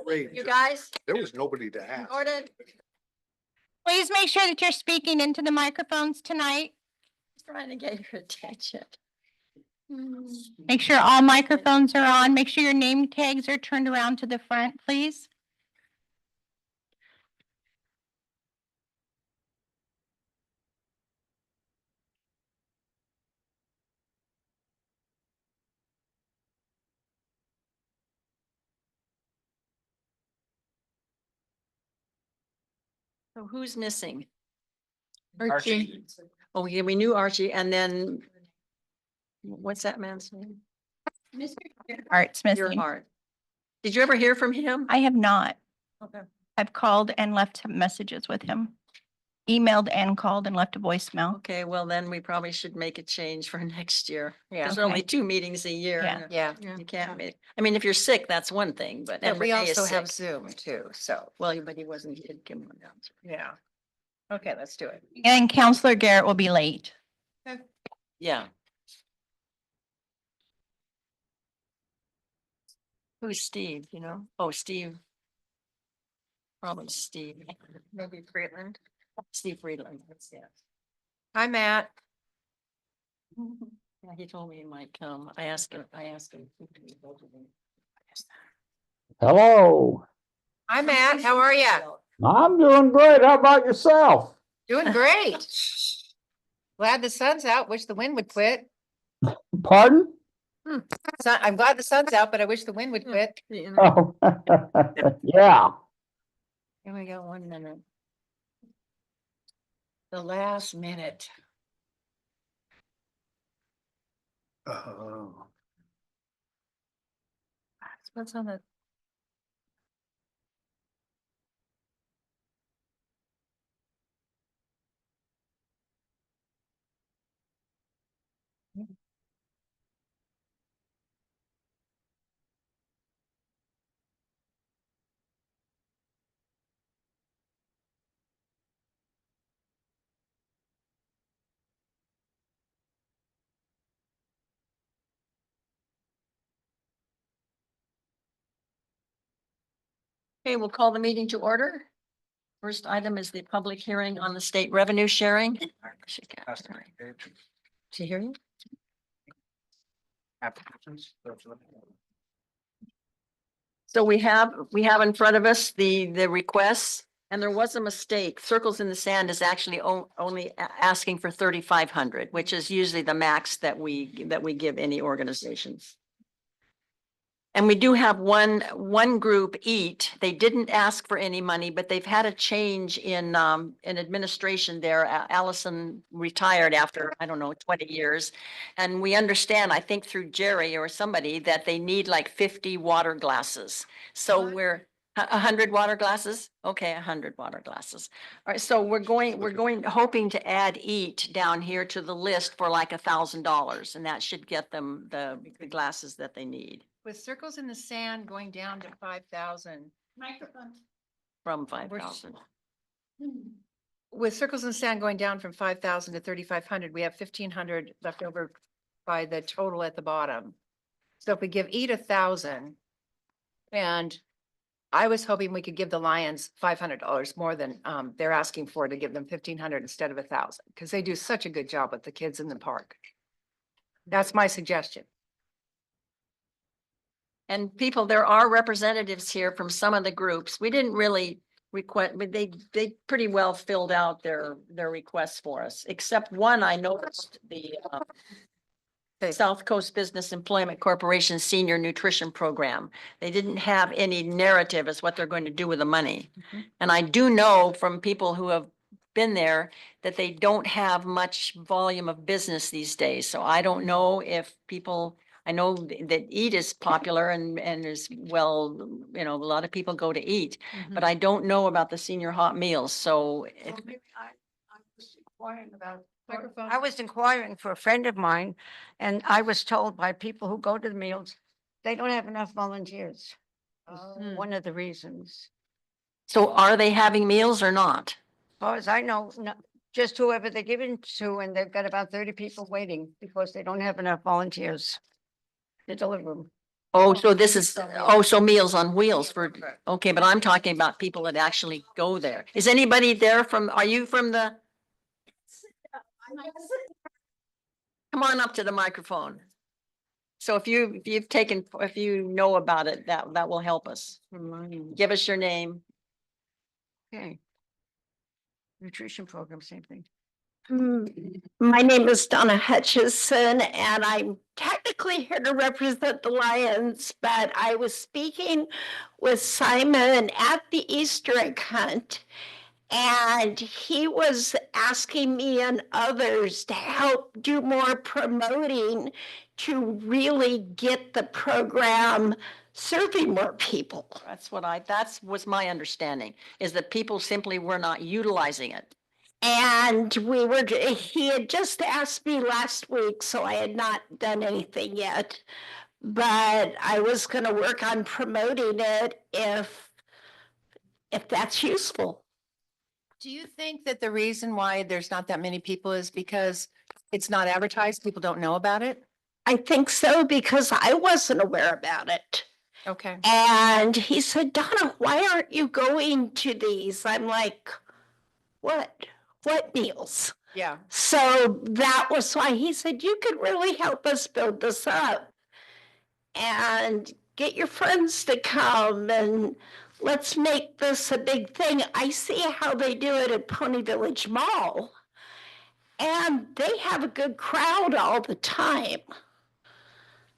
outrageous. You guys, There was nobody to ask. ordered. Please make sure that you're speaking into the microphones tonight. Trying to get your attention. Make sure all microphones are on. Make sure your name tags are turned around to the front, please. So who's missing? Archie. Oh, yeah, we knew Archie, and then what's that man's name? Art's Your missing. heart. Did you ever hear from him? I have not. Okay. I've called and left messages with him. Emailed and called and left a voicemail. Okay, well, then we probably should make a change for next year. Yeah. There's only 2 meetings a year. Yeah. and Yeah. You can't make, I mean, if you're sick, that's one thing, but. And we Renee is also have sick. Zoom too, so, Well, but he wasn't, he didn't give one down. yeah. Okay, let's do it. And Counselor Garrett will be late. Yeah. Who's Steve, you know? Oh, Steve. Probably Steve. Maybe Friedland. Steve Friedland, that's it. Hi, Matt. Yeah, he told me he might come. I asked him. Hello, Hi, Matt. How are you? I'm doing great. How about yourself? Doing great. Glad the sun's out. Wish the wind would quit. Pardon? I'm glad the sun's out, but I wish the wind would quit. Oh, yeah. Here we got 1 minute. The last minute. Oh. What's on the? Okay, we'll call the meeting to order. First item is the public hearing on the state revenue sharing. Did you hear you? So we have in front of us the requests, and there was a mistake. Circles in the Sand is actually only asking for 3,500, which is usually the max that we give any organizations. And we do have one group, Eat. They didn't ask for any money, but they've had a change in administration there. Allison retired after, I don't know, 20 years. And we understand, I think through Jerry or somebody, that they need like 50 water glasses. So we're 100 water glasses. Okay, 100 water glasses. All right, so we're hoping to add Eat down here to the list for like $1,000, and that should get them the glasses that they need. With Circles in the Sand going down to 5,000. From 5,000. With Circles in the Sand going down from 5,000 to 3,500, we have 1,500 left over by the total at the bottom. So if we give Eat 1,000, and I was hoping we could give the Lions $500 more than they're asking for, to give them 1,500 instead of 1,000, because they do such a good job with the kids in the park. That's my suggestion. And people, there are representatives here from some of the groups. We didn't really request, but they pretty well filled out their requests for us, except one I noticed, the South Coast Business Employment Corporation Senior Nutrition Program. They didn't have any narrative as what they're going to do with the money. And I do know from people who have been there that they don't have much volume of business these days. So I don't know if people, I know that Eat is popular and is, well, you know, a lot of people go to Eat, but I don't know about the senior hot meals. So Well, maybe I was inquiring about, Microphone. I was inquiring for a friend of mine, and I was told by people who go to the meals, they don't have enough volunteers. Oh. One of the reasons. so are they having meals or not? As far as I know, just whoever they're giving to, and they've got about 30 people waiting because they don't have enough volunteers to deliver them. Oh, so this is, oh, so Meals on Wheels for, okay, but I'm talking about people that actually go there. Is anybody there from, are you from the? Come on up to the microphone. So if you've taken, if you know about it, that will help us. Give us your name. Okay. Nutrition program, same thing. My name is Donna Hutchison, and I'm technically here to represent the Lions, but I was speaking with Simon at the Easter egg hunt. And he was asking me and others to help do more promoting to really get the program serving more people. That was my understanding, is that people simply were not utilizing it. And he had just asked me last week, so I had not done anything yet. But I was going to work on promoting it if that's useful. Do you think that the reason why there's not that many people is because it's not advertised, people don't know about it? I think so, because I wasn't aware about it. Okay. And he said, Donna, why aren't you going to these? I'm like, what? What meals? Yeah. So that was why he said, you could really help us build this up and get your friends to come and let's make this a big thing. I see how they do it at Pony Village Mall, and they have a good crowd all the time.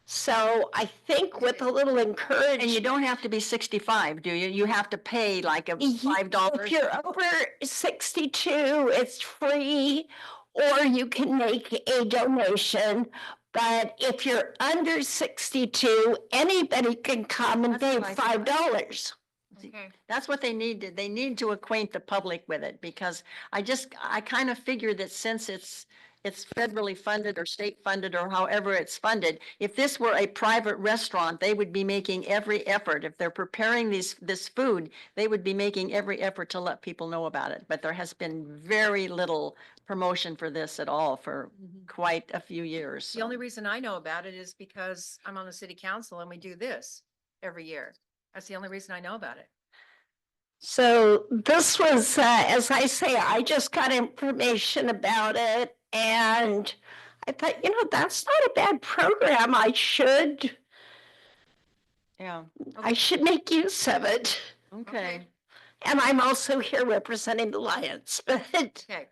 So I think with a little encouragement. And you don't have to be 65, do you? You have to pay like a If $5. you're over 62, it's free, or you can make a donation. But if you're under 62, anybody can come and That's pay what I thought. $5. Okay. That's what they need to, they need to acquaint the public with it, because I kind of figure that since it's federally funded or state funded or however it's funded, if this were a private restaurant, they would be making every effort. If they're preparing this food, they would be making every effort to let people know about it. But there has been very little promotion for this at all for quite a few years. The only reason I know about it is because I'm on the city council and we do this every year. That's the only reason I know about it. So this was, as I say, I just got information about it, and I thought, that's not a bad program. I should Yeah, make use of it. okay. And I'm also here representing the Lions, but Okay.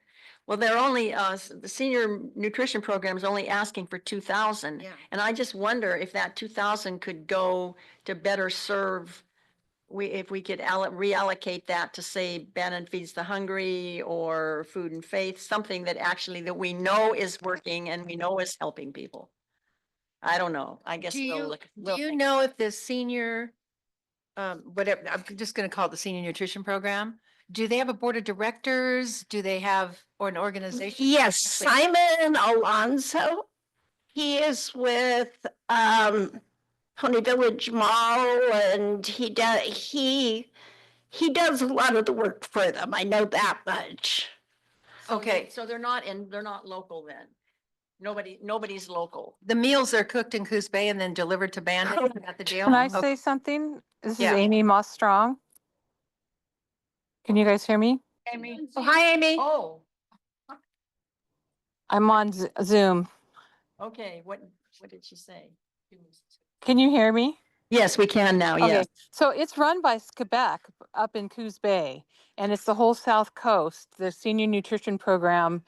Well, they're only, the senior nutrition program is only asking for 2,000. Yeah. And I just wonder if that 2,000 could go to better serve, if we could reallocate that to, say, Bannon Feeds the Hungry or Food and Faith, something that actually that we know is working and we know is helping people. I don't know. I guess Do we'll you, look. do you know if the senior, whatever, I'm just going to call it the senior nutrition program, do they have a board of directors? Do they have, or an organization? yes, Simon Alonso, he is with Pony Village Mall, and he does a lot of the work for them. I know that much. Okay. So they're not local then. Nobody's local. The meals are cooked in Coos Bay and then delivered to Bandon. Is that the deal? Can I Okay. say something? This is Yeah. Amy Moss Strong. Can you guys hear me? Amy? Oh, hi, Amy. Oh, I'm on Zoom. okay. What did she say? Can you hear me? Yes, we can now. Okay, Yes. so it's run by Quebec up in Coos Bay, and it's the whole South Coast, the senior nutrition program,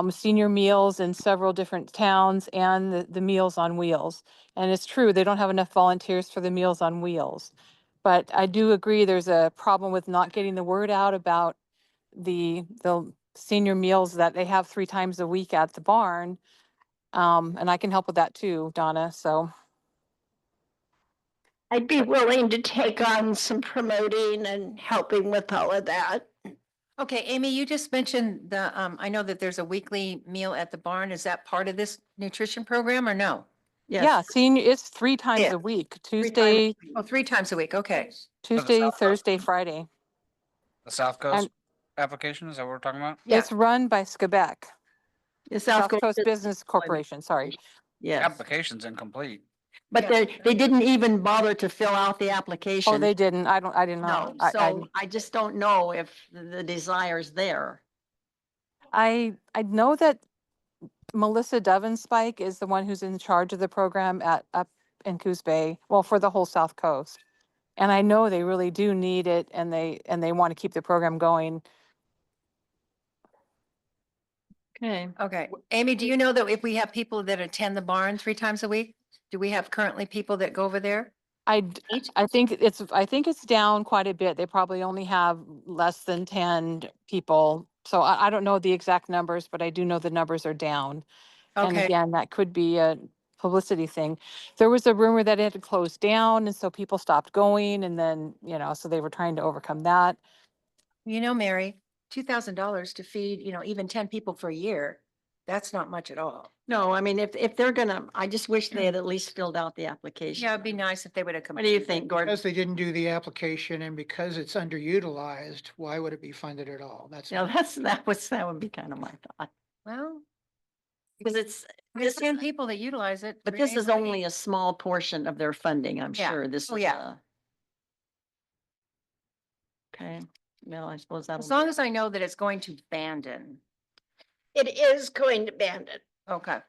senior meals in several different towns, and the Meals on Wheels. And it's true, they don't have enough volunteers for the Meals on Wheels. But I do agree there's a problem with not getting the word out about the senior meals that they have 3 times a week at the barn. And I can help with that too, Donna, so. I'd be willing to take on some promoting and helping with all of that. Okay, Amy, you just mentioned the, I know that there's a weekly meal at the barn. Is that part of this nutrition program or no? Yes. Yeah, senior, it's 3 times Yeah. a week, 3 times. Tuesday, Oh, 3 times a week. Okay. Tuesday, South Coast. Thursday, Friday. The South Coast application, is that what we're talking about? Yeah. It's run by Quebec, The South Coast Business Corporation, sorry. The Yes. application's incomplete. But Yeah. they didn't even bother to fill out the application. Oh, they didn't. I did No, not. so I just don't know if the desire's there. I know that Melissa Spike is the one who's in charge of the program up in Coos Bay, well, for the whole South Coast. And I know they really do need it and they want to keep the program going. Okay. Okay. Amy, do you know that if we have people that attend the barn 3 times a week, do we have currently people that go over there? I think it's down quite a bit. They probably only have less than 10 people. So I don't know the exact numbers, but I do know the numbers are down. And Okay. again, that could be a publicity thing. There was a rumor that it had closed down and so people stopped going and then, so they were trying to overcome that. You know, Mary, $2,000 to feed, even 10 people for a year, that's not much at all. No, I mean, if they're gonna, I just wish they had at least filled out the application. Yeah, it'd be nice if they would have come. What do you think, Gordon? Because they didn't do the application and because it's underutilized, why would it be funded at all? That's. Yeah, that would be kind of my thought. Well, Because it's, there's this 10 people that utilize it. but 3 this days is a week. only a small portion of their funding, I'm Yeah. sure. This Oh, is, yeah. okay, well, I suppose that'll. As long as I know that it's going to Bandon. It is going to Bandon. Okay.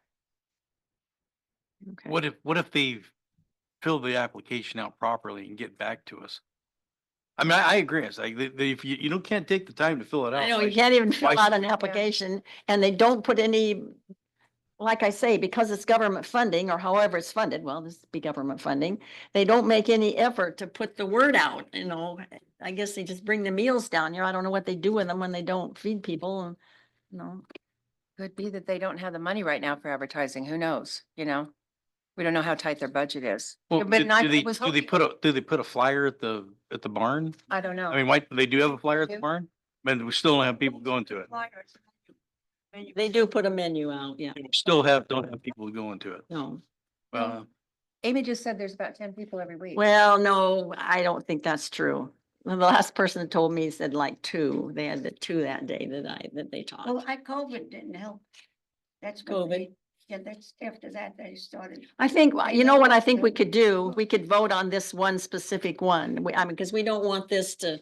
Okay. What if they fill the application out properly and get back to us? I mean, I agree. It's like, if you don't, can't take the time to fill it out. I know, you like, can't even fill why- out an application and they don't put any, like I say, because it's government funding or however it's funded, well, this be government funding. They don't make any effort to put the word out, I guess they just bring the meals down here. I don't know what they do with them when they don't feed people, Could be that they don't have the money right now for advertising. Who knows? We don't know how tight their budget is. Well, But I do they, was do they hoping- do they put a flyer at the barn? I don't know. I mean, why, they do have a flyer at the Do. barn, but we still don't have people going to it. they do put a menu out, yeah, We don't have people going to it. no. Well, Amy just said there's about 10 people every week. Well, no, I don't think that's true. The last person that told me said like 2, they had the 2 that day that they Well, taught. COVID didn't help. That's COVID. when yeah, that's after that they started. I think, you know what I think we could do? We could vote on this one specific one. I mean, because we don't want this to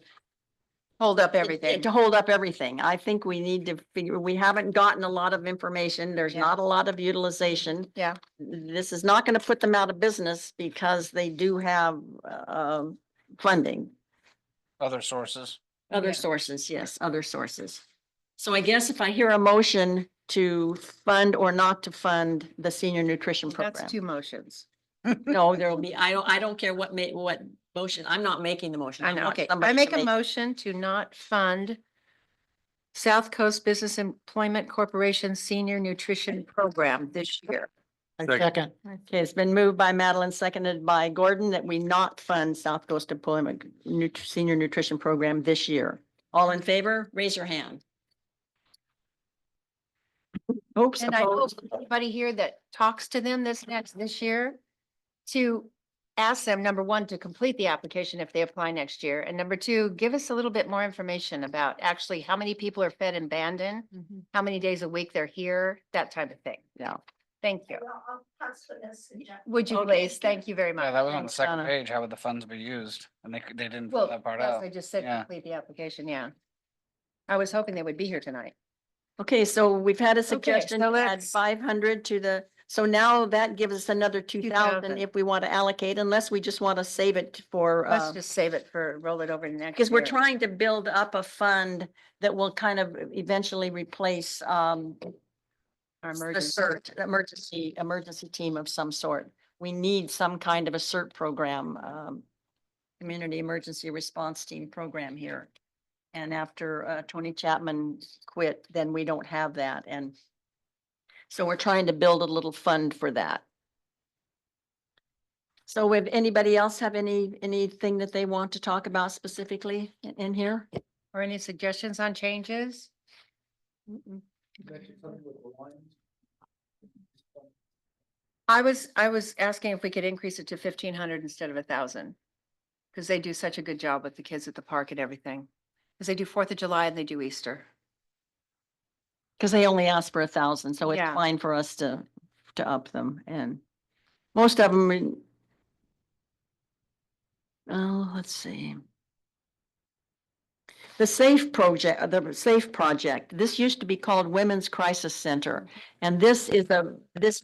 Hold up everything. to hold up everything. I think we need to figure, we haven't gotten a lot of information. There's Yeah. not a lot of utilization. Yeah. This is not going to put them out of business because they do have funding. Other sources. Other Yeah. sources, yes, other sources. So I guess if I hear a motion to fund or not to fund the senior nutrition program. That's 2 motions. No, there will be, I don't care what motion, I'm not making the motion. I know. want Okay. somebody I to make a motion to not fund South Coast Business Employment Corporation Senior Nutrition Program this year. Second. Okay, it's been moved by Madeline, seconded by Gordon, that we not fund South Coast Employment Senior Nutrition Program this year. All in favor, raise your hand. Oops, And I hope opposed. anybody here that talks to them this year to ask them, number 1, to complete the application if they apply next year. And number 2, give us a little bit more information about actually how many people are fed in Bandon, how many days a week they're here, that type of thing. Yeah. Thank you. Would you Okay. please? Thank you very much. Yeah, that was on the Thanks, second Donna. page. How would the funds be used? And they didn't Well, put that part yes, out. I just said Yeah. complete the application, yeah. I was hoping they would be here tonight. Okay, so we've had a suggestion so to add let's- 500 to the, so now that gives us another 2,000 2,000. if we want to allocate, unless we just want to save it for, Let's just save it roll it over to next. because we're year. trying to build up a fund that will kind of eventually replace, Our the emergency. CERT, emergency team of some sort. We need some kind of a CERT program, Community Emergency Response Team program here. And after Tony Chapman quit, then we don't have that. And so we're trying to build a little fund for that. So would anybody else have anything that they want to talk about specifically in here? Or any suggestions on changes? I was asking if we could increase it to 1,500 instead of 1,000. Because they do such a good job with the kids at the park and everything. Because they do 4th of July and they do Easter. Because they only asked for 1,000, so it's Yeah. fine for us to up them. And most of them Oh, let's see. The SAFE project, this used to be called Women's Crisis Center. And this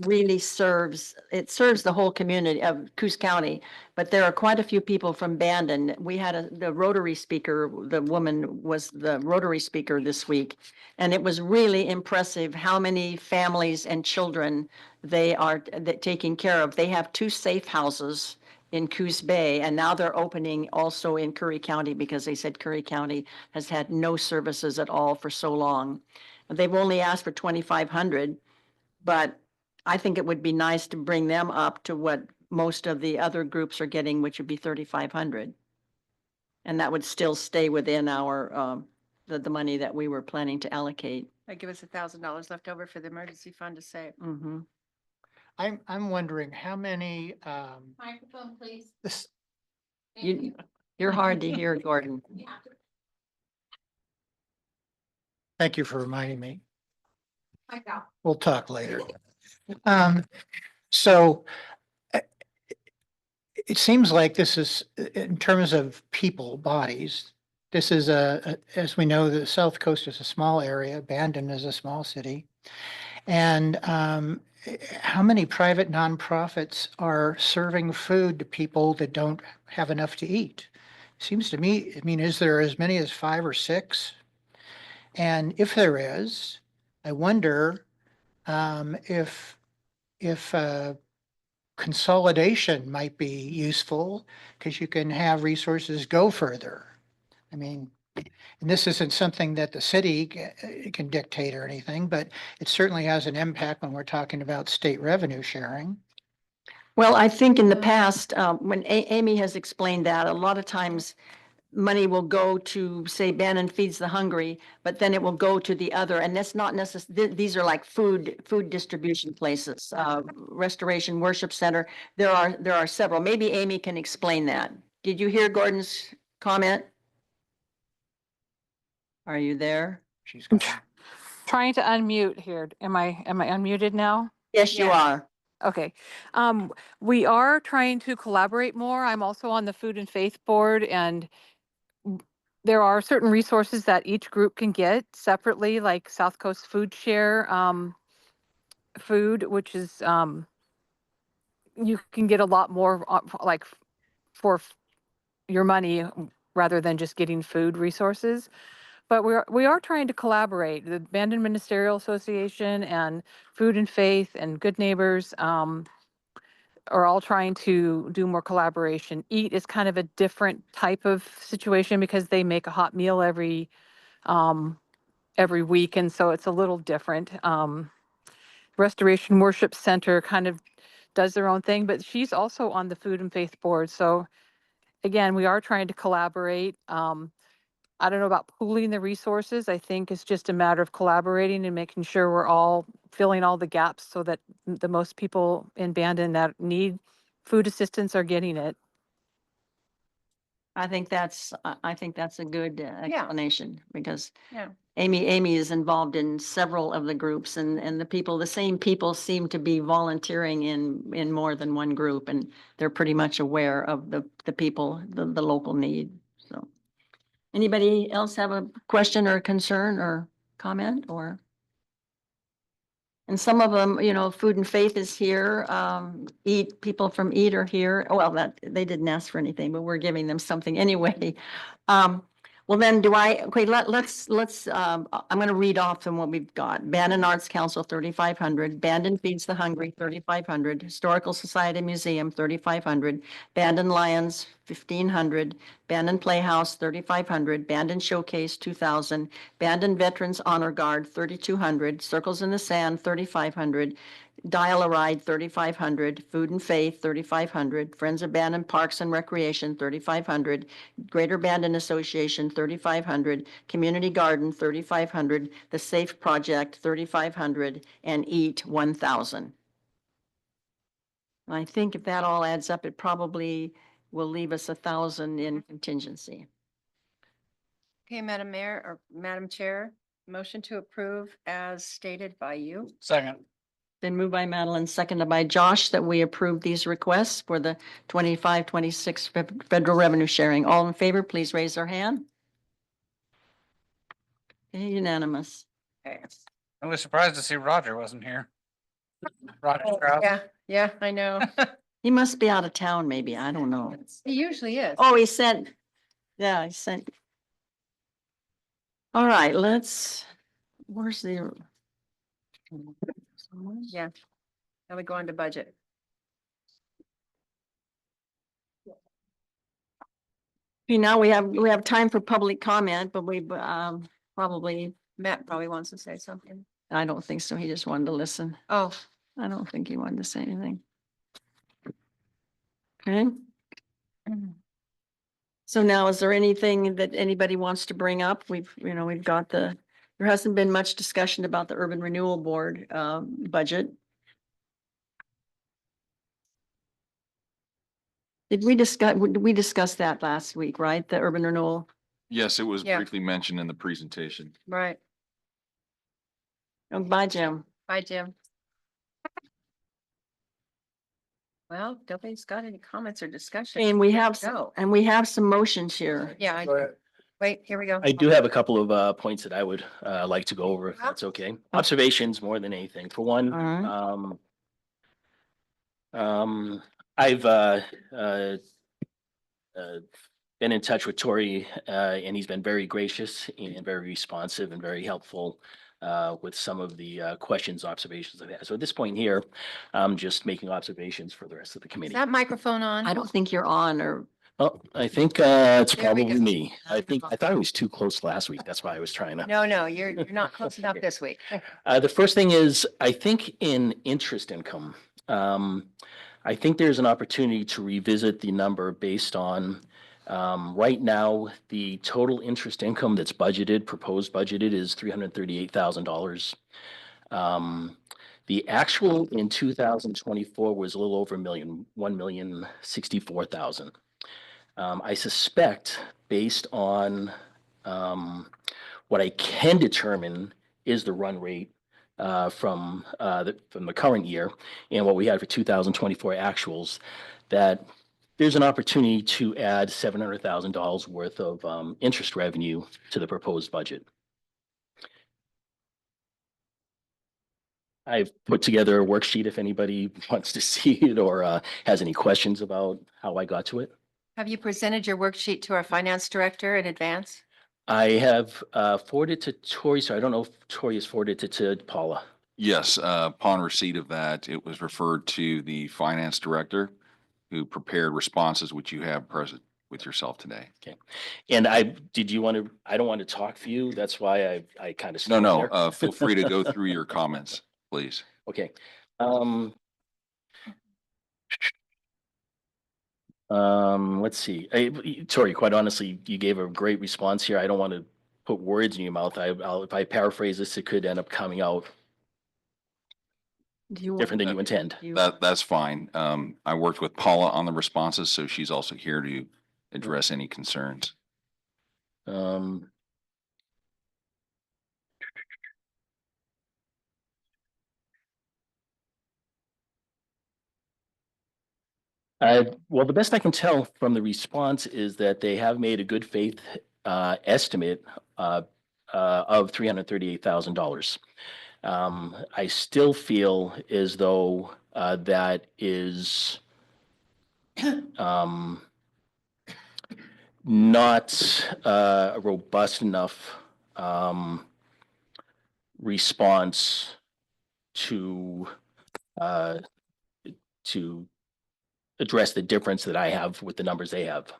really serves the whole community of Coos County. But there are quite a few people from Bandon. We had the Rotary speaker, the woman was the Rotary speaker this week. And it was really impressive how many families and children they are taking care of. They have 2 safe houses in Coos Bay, and now they're opening also in Curry County because they said Curry County has had no services at all for so long. They've only asked for 2,500, but I think it would be nice to bring them up to what most of the other groups are getting, which would be 3,500. And that would still stay within our, the money that we were planning to allocate. That give us $1,000 left over for the emergency fund to save. Mhm. I'm wondering how many, Microphone, please. this, You're hard to hear, Gordon. thank you for reminding me. I know. We'll talk later. So it seems like this is, in terms of people, bodies, this is as we know, the South Coast is a small area, Bandon is a small city. And how many private nonprofits are serving food to people that don't have enough to eat? Seems to me, I mean, is there as many as 5 or 6? And if there is, I wonder if consolidation might be useful because you can have resources go further. I mean, and this isn't something that the city can dictate or anything, but it certainly has an impact when we're talking about state revenue sharing. Well, I think in the past, when Amy has explained that, a lot of times money will go to, say, Bannon Feeds the Hungry, but then it will go to the other, and that's not necessarily, these are like food distribution places, Restoration Worship Center. There are several. Maybe Amy can explain that. Did you hear Gordon's comment? Are you there? She's I'm got, trying to unmute here. Am I unmuted now? Yes, you Yes. are. Okay. We are trying to collaborate more. I'm also on the Food and Faith Board, and there are certain resources that each group can get separately, like South Coast Food Share, food, which is, you can get a lot more, like for your money rather than just getting food resources. But we are trying to collaborate. The Bandon Ministerial Association and Food and Faith and Good Neighbors, are all trying to do more collaboration. Eat is kind of a different type of situation because they make a hot meal every week, and so it's a little different. Restoration Worship Center kind of does their own thing, but she's also on the Food and Faith Board. So again, we are trying to collaborate. I don't know about pooling the resources. I think it's just a matter of collaborating and making sure we're all filling all the gaps so that the most people in Bandon that need food assistance are getting it. I think that's a good explanation because Yeah. Amy is involved in several of the groups and the same people seem to be volunteering in more than one group, and they're pretty much aware of the people, the local need. So anybody else have a question or a concern or comment or? And some of them, Food and Faith is here. People from Eat are here. Well, they didn't ask for anything, but we're giving them something anyway. Well, then okay, let's, I'm going to read off from what we've got. Bandon Arts Council, 3,500. Bandon Feeds the Hungry, 3,500. Historical Society Museum, 3,500. Bandon Lions, 1,500. Bandon Playhouse, 3,500. Bandon Showcase, 2,000. Bandon Veterans Honor Guard, 3,200. Circles in the Sand, 3,500. Dial-A-Ride, 3,500. Food and Faith, 3,500. Friends of Bandon Parks and Recreation, 3,500. Greater Bandon Association, 3,500. Community Garden, 3,500. The Safe Project, 3,500. And Eat, 1,000. I think if that all adds up, it probably will leave us 1,000 in contingency. Okay, Madam Mayor or Madam Chair, motion to approve as stated by you. Second. Been moved by Madeline, seconded by Josh, that we approve these requests for the 25-26 federal revenue sharing. All in favor, please raise their hand. Okay, unanimous. I was surprised to see Roger wasn't here. Roger Strauss. Yeah, I know. He must be out of town, maybe. I don't know. He usually is. Oh, he sent, yeah, he sent. All right, where's the? Yeah. Now we go on to budget. Okay, now we have time for public comment, but we probably, Matt probably wants to say something. I don't think so. He just wanted to listen. Oh, I don't think he wanted to say anything. Okay. So now, is there anything that anybody wants to bring up? We've got there hasn't been much discussion about the Urban Renewal Board budget. Did we discuss that last week, right? The urban renewal? Yes, it was Yeah. briefly mentioned in the presentation. right. Oh, bye, Jim. Bye, Jim. Well, nobody's got any comments or discussion. And we have, Go. some motions here. Yeah, wait, here we go. I do have a couple of points that I would like to go over, if Yeah. that's okay. Observations more than anything. For one, All I've been in touch with Tori, and he's been very gracious and very responsive and very helpful with some of the questions, observations I've had. So at this point here, I'm just making observations for the rest of the Is committee. that microphone on? I don't think you're on, or Oh, I think it's There we probably go. me. I thought it was too close last week. That's why I was trying to. No, you're not close enough this week. The first thing is, I think in interest income, I think there's an opportunity to revisit the number based on, right now, the total interest income that's proposed budgeted is $338,000. The actual in 2024 was a little over a million, 1,064,000. I suspect, based on what I can determine is the run rate from the current year and what we had for 2024 actuals, that there's an opportunity to add $700,000 worth of interest revenue to the proposed budget. I've put together a worksheet if anybody wants to see it or has any questions about how I got to it. Have you presented your worksheet to our finance director in advance? I have forwarded to Tori, so I don't know if Tori has forwarded it to Paula. Yes, upon receipt of that, it was referred to the finance director who prepared responses, which you have present with yourself today. And I don't want to talk for you. That's why I kind of. No, feel free to go through your comments, please. Okay. Let's see. Tori, quite honestly, you gave a great response here. I don't want to put words in your mouth. If I paraphrase this, it could end up coming out different than you intend. That's fine. I worked with Paula on the responses, so she's also here to address any concerns. Well, the best I can tell from the response is that they have made a good faith estimate of $338,000. I still feel as though that is not a robust enough response to address the difference that I have with the numbers they have.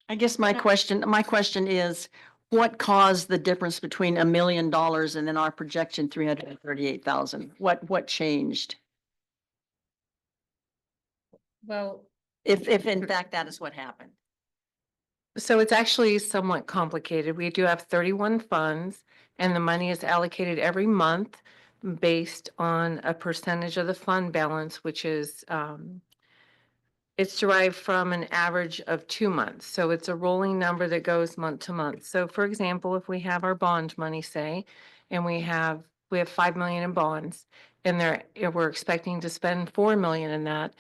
I guess my question is, what caused the difference between $1 million and then our projection 338,000? What changed? Well, If in fact that is what happened. so it's actually somewhat complicated. We do have 31 funds and the money is allocated every month based on a percentage of the fund balance, which is, it's derived from an average of 2 months. So it's a rolling number that goes month to month. So for example, if we have our bond money, say, and we have we have 5 million in bonds, and we're expecting to spend 4 million in that.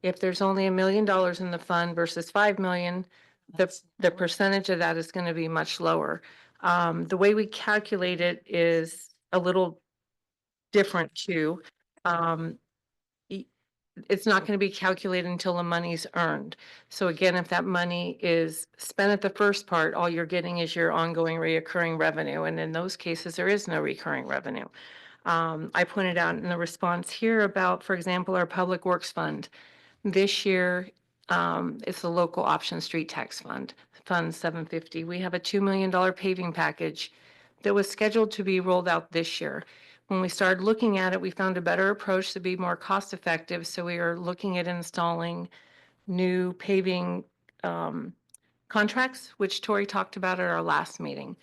If there's only $1 million in the fund versus 5 million, the percentage of that is going to be much lower. The way we calculate it is a little different too. It's not going to be calculated until the money's earned. So again, if that money is spent at the first part, all you're getting is your ongoing reoccurring revenue. And in those cases, there is no recurring revenue. I pointed out in the response here about, for example, our Public Works Fund. This year, it's the local option street tax fund, Fund 750. We have a $2 million paving package that was scheduled to be rolled out this year. When we started looking at it, we found a better approach to be more cost effective. So we are looking at installing new paving contracts, which Tori talked about at our last meeting.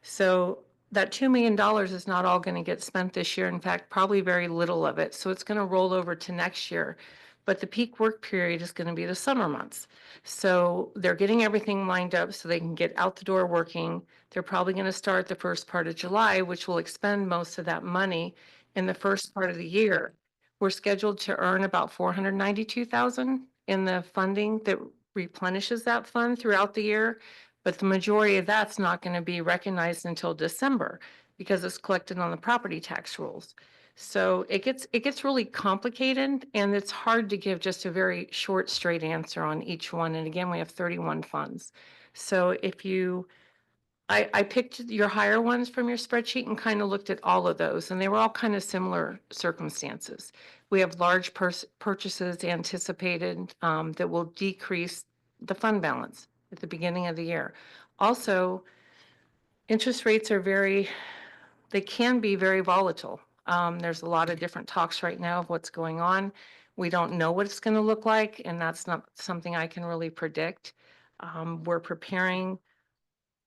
So that $2 million is not all going to get spent this year. In fact, probably very little of it. So it's going to roll over to next year. But the peak work period is going to be the summer months. So they're getting everything lined up so they can get out the door working. They're probably going to start the first part of July, which will expend most of that money in the first part of the year. We're scheduled to earn about $492,000 in the funding that replenishes that fund throughout the year. But the majority of that's not going to be recognized until December because it's collected on the property tax rolls. So it gets really complicated, and it's hard to give just a very short, straight answer on each one. And again, we have 31 funds. So I picked your higher ones from your spreadsheet and kind of looked at all of those, and they were all kind of similar circumstances. We have large purchases anticipated that will decrease the fund balance at the beginning of the year. Also, interest rates they can be very volatile. There's a lot of different talks right now of what's going on. We don't know what it's going to look like, and that's not something I can really predict.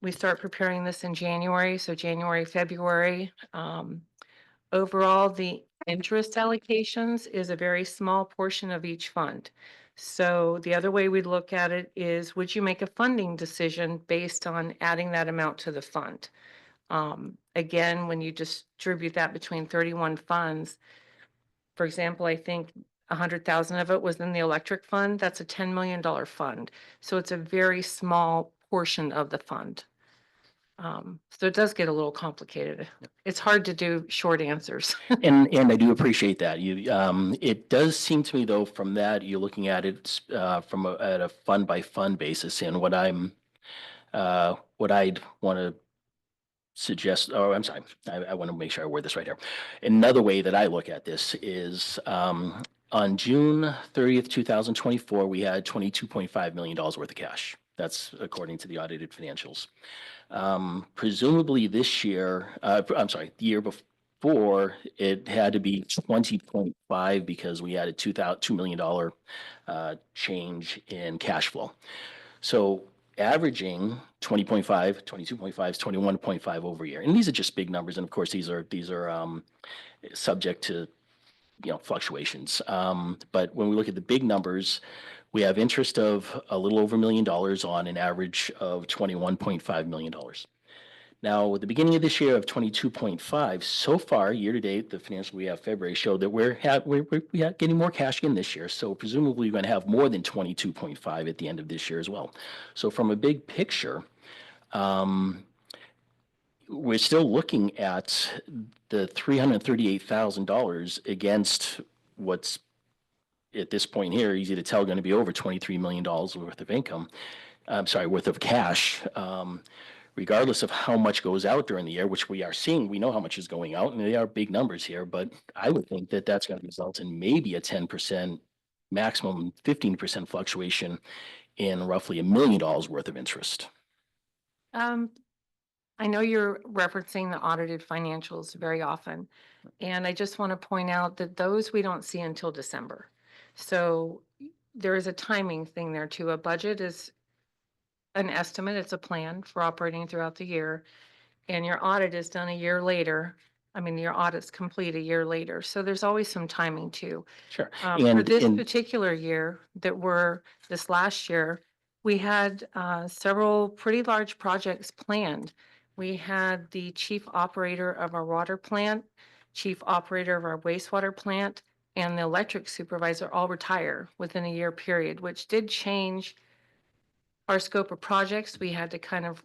We start preparing this in January, so January, February. Overall, the interest allocations is a very small portion of each fund. So the other way we look at it is, would you make a funding decision based on adding that amount to the fund? Again, when you distribute that between 31 funds, for example, I think 100,000 of it was in the electric fund. That's a $10 million fund. So it's a very small portion of the fund. So it does get a little complicated. It's hard to do short answers. And I do appreciate that. It does seem to me though, from that, you're looking at it at a fund by fund basis. And what I'd want to suggest, oh, I'm sorry, I want to make sure I word this right here. Another way that I look at this is on June 30th, 2024, we had $22.5 million worth of cash. That's according to the audited financials. Presumably this year, the year before, it had to be 20.5 because we had a $2 million change in cash flow. So averaging 20.5, 22.5, 21.5 over a year. And these are just big numbers. And of course, these are subject to, fluctuations. But when we look at the big numbers, we have interest of a little over $1 million on an average of $21.5 million. Now, at the beginning of this year of 22.5, so far, year to date, the financial we have February showed that we're getting more cash in this year. So presumably we're going to have more than 22.5 at the end of this year as well. So from a big picture, we're still looking at the $338,000 against what's at this point here, easy to tell, going to be over $23 million worth of income. Worth of cash. Regardless of how much goes out during the year, which we are seeing, we know how much is going out, and they are big numbers here, but I would think that that's going to result in maybe a 10%, maximum 15% fluctuation in roughly $1 million worth of interest. I know you're referencing the audited financials very often, and I just want to point out that those we don't see until December. So there is a timing thing there too. A budget is an estimate, it's a plan for operating throughout the year, and your audit is done a year later. I mean, your audit's complete a year later, so there's always some timing too. Sure. For this particular year this last year, we had several pretty large projects planned. We had the chief operator of our water plant chief operator of our wastewater plant, and the electric supervisor all retire within a year period, which did change our scope of projects. We had to kind of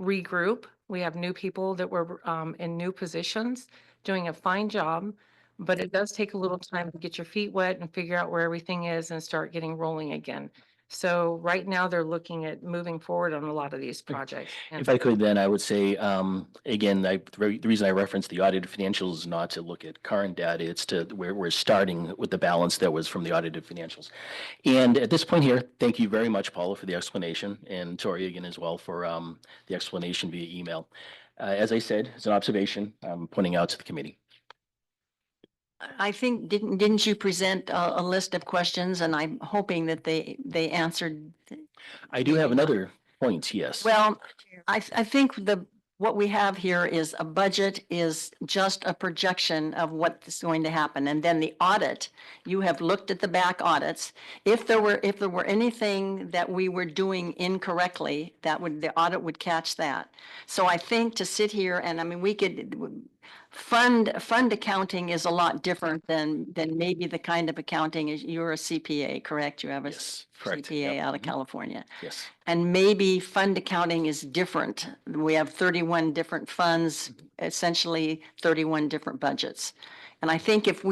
regroup. We have new people that were in new positions, doing a fine job, but it does take a little time to get your feet wet and figure out where everything is and start getting rolling again. So right now they're looking at moving forward on a lot of these projects. And If I could, then I would say, again, the reason I referenced the audited financials is not to look at current data, it's to where we're starting with the balance that was from the audited financials. And at this point here, thank you very much, Paula, for the explanation, and Tori again as well for the explanation via email. As I said, it's an observation I'm pointing out to the committee. I think, didn't you present a list of questions, and I'm hoping that they answered? I do have another point, yes. Well, I think what we have here is a budget is just a projection of what is going to happen. And then the audit, you have looked at the back audits. If there were anything that we were doing incorrectly, the audit would catch that. So I think to sit here and, I mean, we could, fund accounting is a lot different than maybe the kind of accounting is, you're a CPA, correct? You have a Yes, correct. CPA Yep. out of California. Yes. And maybe fund accounting is different. We have 31 different funds, essentially 31 different budgets. And I think if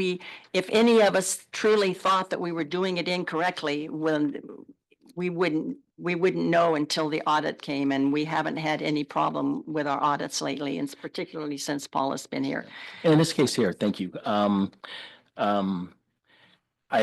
any of us truly thought that we were doing it incorrectly, we wouldn't know until the audit came, and we haven't had any problem with our audits lately, and particularly since Paul has been here. And in this case here, thank you. I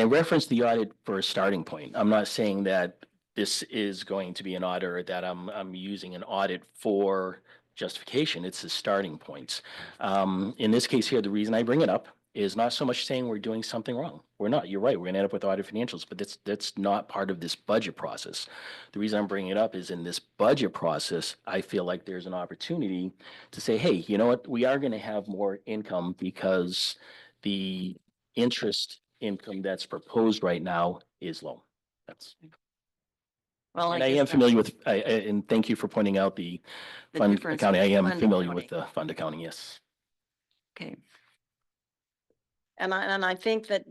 referenced the audit for a starting point. I'm not saying that this is going to be an audit or that I'm using an audit for justification. It's a starting point. In this case here, the reason I bring it up is not so much saying we're doing something wrong. We're not. You're right. We're going to end up with audit financials, but that's not part of this budget process. The reason I'm bringing it up is in this budget process, I feel like there's an opportunity to say, hey, you know what? We are going to have more income because the interest income that's proposed right now is low. That's. Well, And I guess am familiar with, and thank you for pointing out the fund difference accounting. I with am fund familiar accounting. with the fund accounting, yes. Okay. And I think that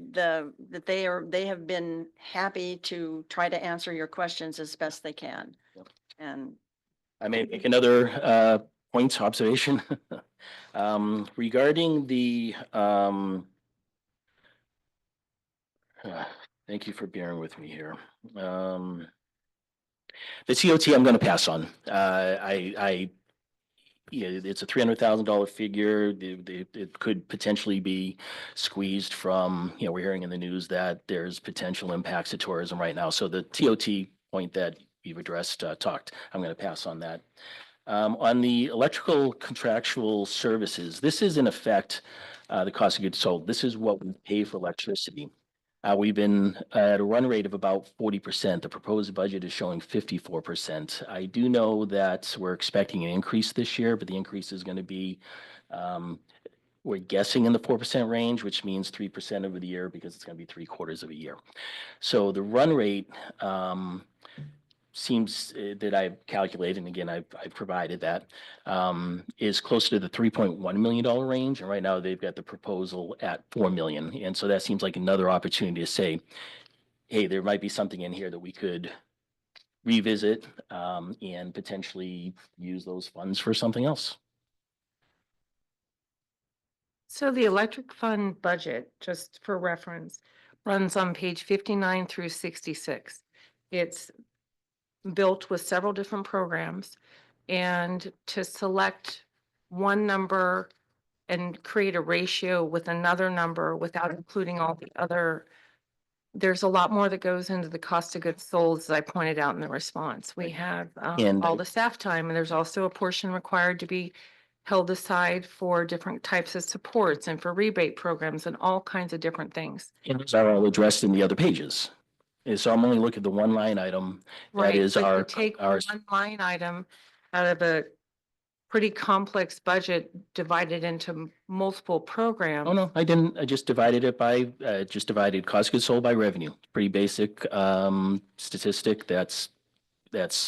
they have been happy to try to answer your questions as best they can. Yep. And I may make another point observation regarding the thank you for bearing with me here. The COT I'm going to pass on. Yeah, it's a $300,000 figure. It could potentially be squeezed from, we're hearing in the news that there's potential impacts to tourism right now. So the TOT point that you've addressed, I'm going to pass on that. On the electrical contractual services, this is in effect the cost of goods sold. This is what we pay for electricity. We've been at a run rate of about 40%. The proposed budget is showing 54%. I do know that we're expecting an increase this year, but the increase is going to be, we're guessing in the 4% range, which means 3% over the year because it's going to be 3/4 of a year. So the run rate seems that I've calculated, and again, I've provided that, is closer to the $3.1 million range. And right now they've got the proposal at $4 million. And so that seems like another opportunity to say, hey, there might be something in here that we could revisit and potentially use those funds for something else. so the electric fund budget, just for reference, runs on page 59 through 66. It's built with several different programs, and to select one number and create a ratio with another number without including all the other, there's a lot more that goes into the cost of goods sold, as I pointed out in the response. We have And all the staff time, and there's also a portion required to be held aside for different types of supports and for rebate programs and all kinds of different things. And those are all addressed in the other pages. And so I'm only looking at the one line item that Right, is but you our, take our, one line item out of a pretty complex budget divided into multiple programs. oh no, I didn't. I just divided it by, just divided cost of goods sold by revenue. Pretty basic statistic that's Okay,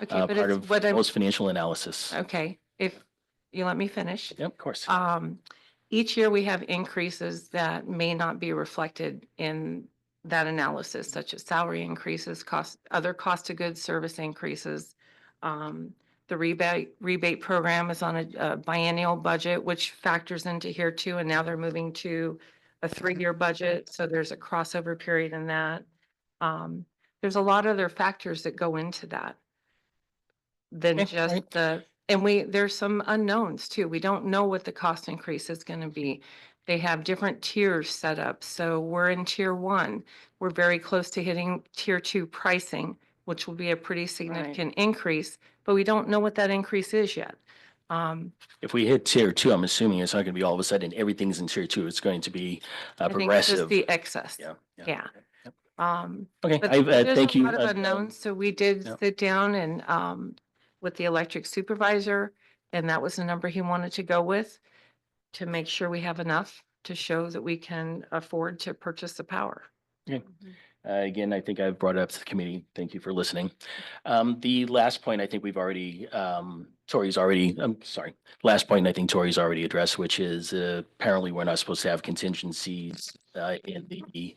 but part it's of what I'm, most financial analysis. okay, if you let me finish. Yep, of course. each year we have increases that may not be reflected in that analysis, such as salary increases, other cost of goods service increases. The rebate program is on a biennial budget, which factors into here too, and now they're moving to a 3-year budget, so there's a crossover period in that. There's a lot of other factors that go into that than Okay, just right. there's some unknowns too. We don't know what the cost increase is gonna be. They have different tiers set up, so we're in tier 1. We're very close to hitting tier 2 pricing, which will be a pretty significant increase, but we don't know what that increase is yet. If we hit tier 2, I'm assuming it's not gonna be all of a sudden everything's in tier 2. It's going to be I think it's just progressive. the excess. Yeah. Yeah. Yep. But Okay, there's thank a you. lot of unknowns, so we did yeah. sit down and with the electric supervisor, and that was the number he wanted to go with to make sure we have enough to show that we can afford to purchase the power. Okay. Again, I think I've brought it up to the committee. Thank you for listening. The last point, I think we've already, last point, I think Tori's already addressed, which is apparently we're not supposed to have contingencies in the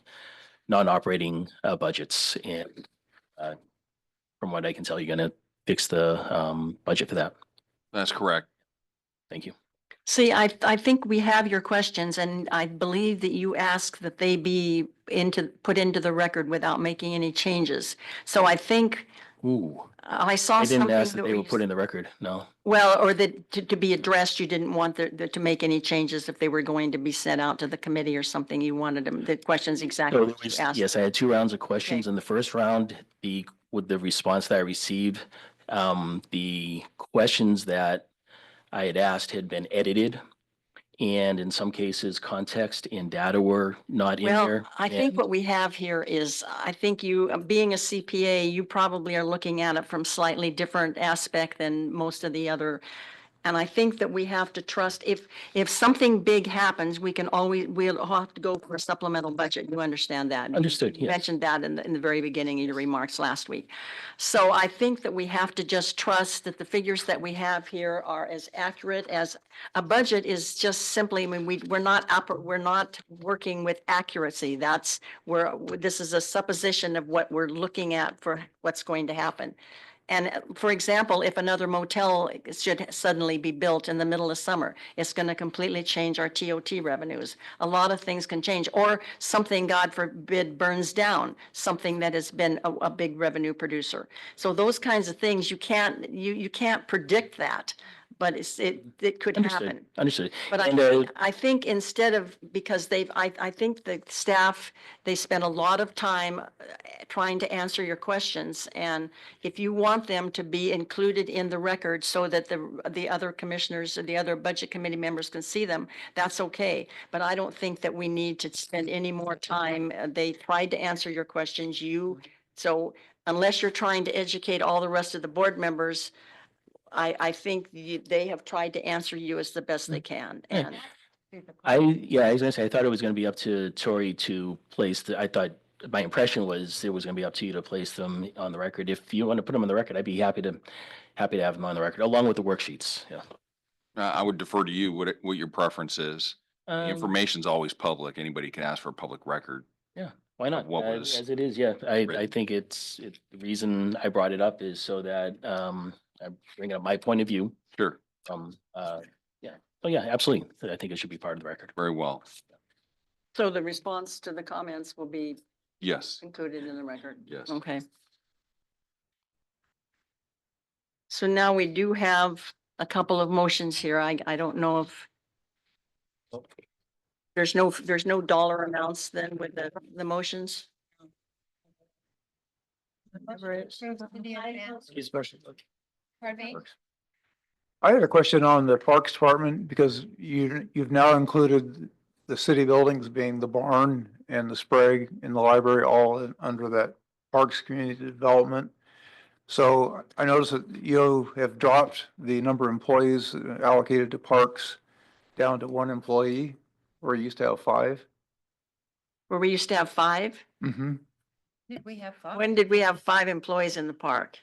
non-operating budgets. And from what I can tell, you're going to fix the budget for that. That's correct. Thank you. See, I think we have your questions, and I believe that you asked that they be put into the record without making any changes. So I think Ooh, I saw I didn't something ask that they we were put in the record. No. well, or that to be addressed, you didn't want to make any changes if they were going to be sent out to the committee or something. You wanted them, the questions exactly So there what you was, asked. yes, I had 2 rounds of questions. In the first round, with the response that I received, the questions that I had asked had been edited. And in some cases, context and data were not in there. Well, I think what we have here is, I think you, being a CPA, you probably are looking at it from slightly different aspect than most of the other. And I think that we have to trust, if something big happens, we'll have to go for a supplemental budget. You understand that? Understood, You yes. mentioned that in the very beginning of your remarks last week. So I think that we have to just trust that the figures that we have here are as accurate as a budget is. Just simply, I mean, we're not working with accuracy. This is a supposition of what we're looking at for what's going to happen. And for example, if another motel should suddenly be built in the middle of summer, it's going to completely change our TOT revenues. A lot of things can change, or something, God forbid, burns down, something that has been a big revenue producer. So those kinds of things, you can't predict that, but it could happen. Understood. But And, I think instead of, because I think the staff, they spent a lot of time trying to answer your questions. And if you want them to be included in the record so that the other commissioners or the other budget committee members can see them, that's okay. But I don't think that we need to spend any more time. They tried to answer your questions. So unless you're trying to educate all the rest of the board members, I think they have tried to answer you as the best they can. And I was gonna say, I thought it was gonna be up to Tori to place I thought, my impression was it was gonna be up to you to place them on the record. If you want to put them on the record, I'd be happy to have them on the record, along with the worksheets. Yeah. I would defer to you what your preference is. The information's always public. Anybody can ask for a public record. Yeah, why not? What was As it is, yeah. I written. think the reason I brought it up is so that I'm bringing up my point of view. Sure. Yeah. Oh, yeah, absolutely. I think it should be part of the record. Very well. so the response to the comments will be Yes. included in the record. Yes. Okay. So now we do have a couple of motions here. I don't know if there's no dollar amounts then with the motions. I had a question on the Parks Department because you've now included the city buildings being the barn and the Sprague and the library all under that Parks Community Development. So I noticed that you have dropped the number of employees allocated to Parks down to 1 employee, where you used to have 5. Where we used to have 5? Mm-hmm. Did we have 5? When did we have 5 employees in the park?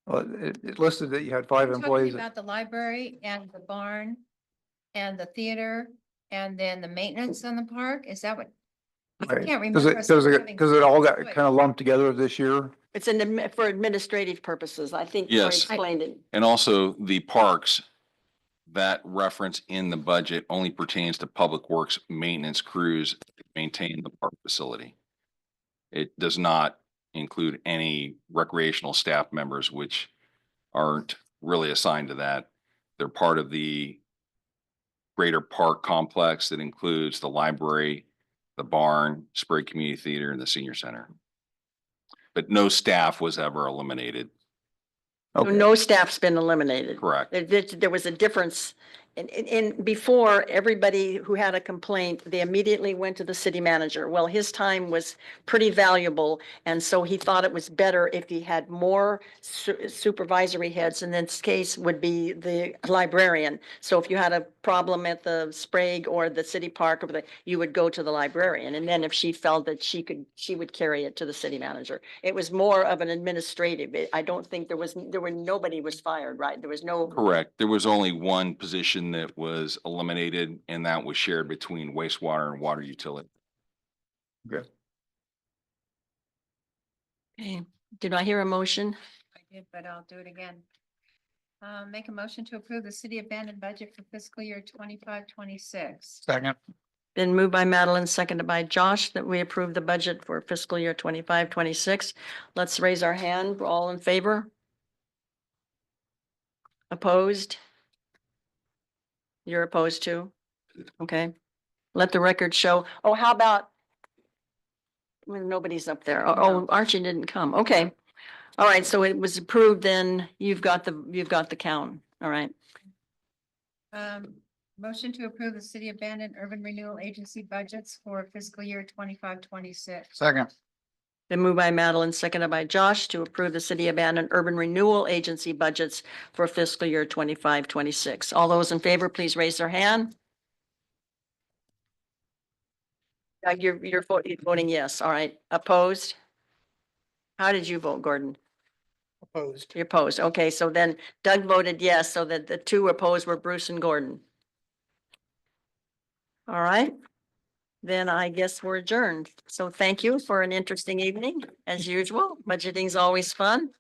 Well, it listed that you had 5 You're talking employees. about the library and the barn and the theater and then the maintenance on the park, is that what? I Right. can't Does remember. it, us does it, having does it all got choice. kind of lumped together this year? It's for administrative purposes. I think Troy Yes. explained it. And also the parks, that reference in the budget only pertains to public works maintenance crews that maintain the park facility. It does not include any recreational staff members, which aren't really assigned to that. They're part of the greater park complex that includes the library, the barn, Sprague Community Theater, and the senior center. But no staff was ever eliminated. So Okay. no staff's been eliminated. Correct. There was a difference in before, everybody who had a complaint, they immediately went to the city manager. Well, his time was pretty valuable. And so he thought it was better if he had more supervisory heads. In this case would be the librarian. So if you had a problem at the Sprague or the city park, you would go to the librarian. And then if she felt that she would carry it to the city manager. It was more of an administrative. I don't think nobody was fired, right? There was no. Correct. There was only one position that was eliminated, and that was shared between wastewater and water utility. Good. Okay, did I hear a motion? I did, but I'll do it again. Make a motion to approve the city abandoned budget for fiscal year 25-26. Second. Been moved by Madeline, seconded by Josh, that we approve the budget for fiscal year 25-26. Let's raise our hand. We're all in favor? Opposed? You're opposed too? Okay. Let the record show. Oh, how about? Well, nobody's up there. Oh, Archie didn't come. Okay. All right, so it was approved, then you've got the count. All right. Motion to approve the city abandoned urban renewal agency budgets for fiscal year 25-26. Second. Been moved by Madeline, seconded by Josh to approve the city abandoned urban renewal agency budgets for fiscal year 25-26. All those in favor, please raise their hand. You're voting yes. All right. Opposed? How did you vote, Gordon? Opposed. You're opposed. Okay, so then Doug voted yes, so that the two opposed were Bruce and Gordon. All right. Then I guess we're adjourned. So thank you for an interesting evening, as usual. Budgeting's always fun.